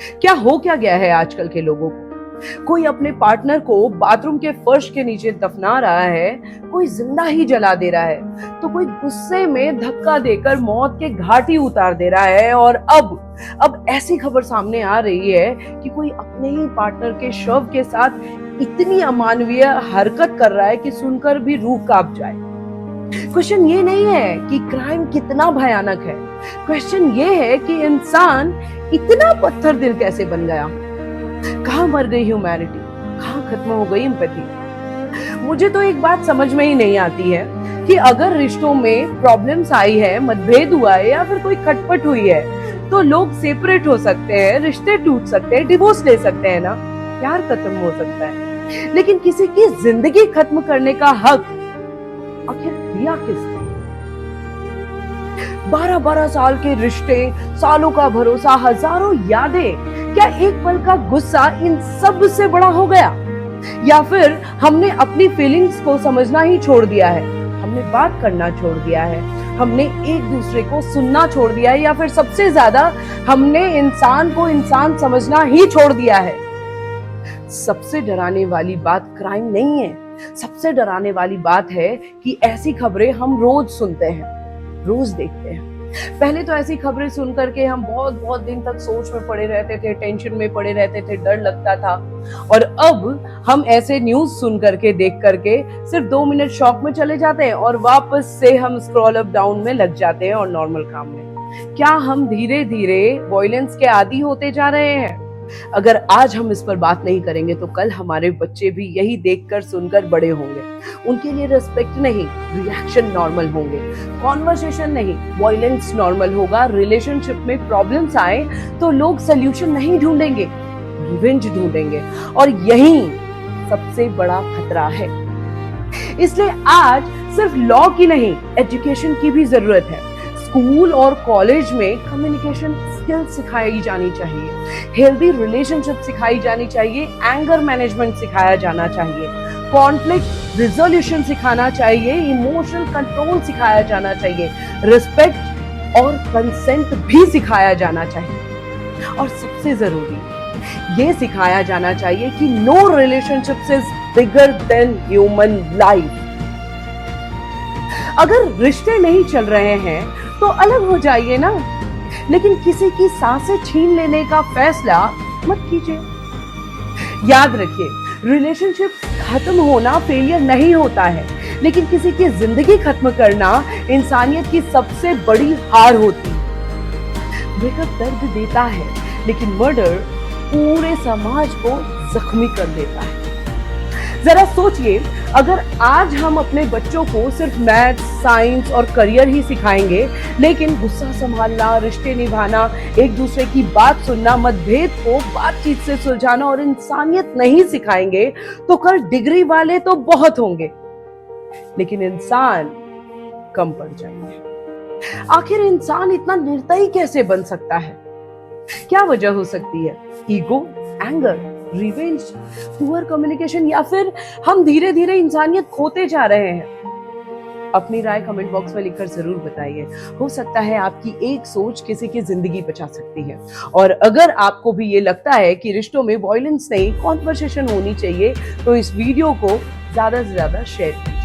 क्या गया है आजकल के लोगों को? कोई अपने पार्टनर को बाथरूम के फर्श के नीचे दफना रहा है, कोई जिंदा ही जला दे रहा है, तो कोई गुस्से में धक्का देकर मौत के घाट ही उतार दे रहा है। और अब ऐसी खबर सामने आ रही है कि कोई अपने ही पार्टनर के शव के साथ इतनी अमानवीय हरकत कर रहा है कि सुनकर भी रूह कांप जाए। क्वेश्चन ये नहीं है कि क्राइम कितना भयानक है, क्वेश्चन ये है कि इंसान इतना पत्थर दिल कैसे बन गया। कहाँ मर गई ह्यूमैनिटी, कहाँ खत्म हो गई एम्पैथी। मुझे तो एक बात समझ में ही नहीं आती है कि अगर रिश्तों में प्रॉब्लम्स आई है, मतभेद हुआ है या फिर कोई खटपट हुई है, तो लोग सेपरेट हो सकते हैं, रिश्ते टूट सकते हैं, डिवोर्स ले सकते हैं ना, प्यार खत्म हो सकता है, लेकिन किसी की जिंदगी खत्म करने का हक आखिर दिया किसने? 12-12 साल के रिश्ते, सालों का भरोसा, हजारों यादें, क्या एक पल का गुस्सा इन सब से बड़ा हो गया? या फिर हमने अपनी फीलिंग्स को समझना ही छोड़ दिया है, हमने बात करना छोड़ दिया है, हमने एक दूसरे को सुनना छोड़ दिया है, या फिर सबसे ज्यादा हमने इंसान को इंसान समझना ही छोड़ दिया है। सबसे डराने वाली बात क्राइम नहीं है, सबसे डराने वाली बात है कि ऐसी खबरें हम रोज सुनते हैं, रोज देखते हैं। पहले तो ऐसी खबरें सुन करके हम बहुत बहुत दिन तक सोच में पड़े रहते थे, टेंशन में पड़े रहते थे, डर लगता था। और अब हम ऐसे न्यूज सुन करके, देख करके सिर्फ 2 मिनट शॉक में चले जाते हैं और वापस से हम स्क्रॉल अप डाउन में लग जाते हैं और नॉर्मल काम में। क्या हम धीरे धीरे वायलेंस के आदी होते जा रहे हैं? अगर आज हम इस पर बात नहीं करेंगे तो कल हमारे बच्चे भी यही देखकर सुनकर बड़े होंगे। उनके लिए रिस्पेक्ट नहीं, रिएक्शन नॉर्मल होंगे, कॉन्वर्सेशन नहीं, वायलेंस नॉर्मल होगा। रिलेशनशिप में प्रॉब्लम्स आए तो लोग सोल्यूशन नहीं ढूंढेंगे, रिवेंज ढूंढेंगे, और यही सबसे बड़ा खतरा है। इसलिए आज सिर्फ लॉ की नहीं, एजुकेशन की भी जरूरत है। स्कूल और कॉलेज में कम्युनिकेशन स्किल्स सिखाई जानी चाहिए, हेल्दी रिलेशनशिप सिखाई जानी चाहिए, एंगर मैनेजमेंट सिखाया जाना चाहिए, कॉन्फ्लिक्ट रिजोल्यूशन सिखाना चाहिए, इमोशनल कंट्रोल सिखाया जाना चाहिए, रिस्पेक्ट और कंसेंट भी सिखाया जाना चाहिए। और सबसे जरूरी ये सिखाया जाना चाहिए कि no relationship is bigger than human life. अगर रिश्ते नहीं चल रहे हैं तो अलग हो जाइए ना, लेकिन किसी की सांसें छीन लेने का फैसला मत कीजिए। याद रखिए, रिलेशनशिप खत्म होना फेलियर नहीं होता है, लेकिन किसी की जिंदगी खत्म करना इंसानियत की सबसे बड़ी हार होती है। ब्रेकअप दर्द देता है, लेकिन मर्डर पूरे समाज को जख्मी कर देता है। जरा सोचिए, अगर आज हम अपने बच्चों को सिर्फ मैथ्स, साइंस और करियर ही सिखाएंगे, लेकिन गुस्सा संभालना, रिश्ते निभाना, एक दूसरे की बात सुनना, मतभेद को बातचीत से सुलझाना और इंसानियत नहीं सिखाएंगे, तो कल डिग्री वाले तो बहुत होंगे, लेकिन इंसान कम पड़ जाएंगे। आखिर इंसान इतना निर्दयी कैसे बन सकता है? क्या वजह हो सकती है? Ego, anger, revenge, poor communication, या फिर हम धीरे धीरे इंसानियत खोते जा रहे हैं? अपनी राय कमेंट बॉक्स में लिखकर जरूर बताइए। हो सकता है आपकी एक सोच किसी की जिंदगी बचा सकती है। और अगर आपको भी ये लगता है कि रिश्तों में वॉयलेंस नहीं, कॉन्वर्सेशन होनी चाहिए, तो इस वीडियो को ज्यादा से ज्यादा शेयर कीजिए।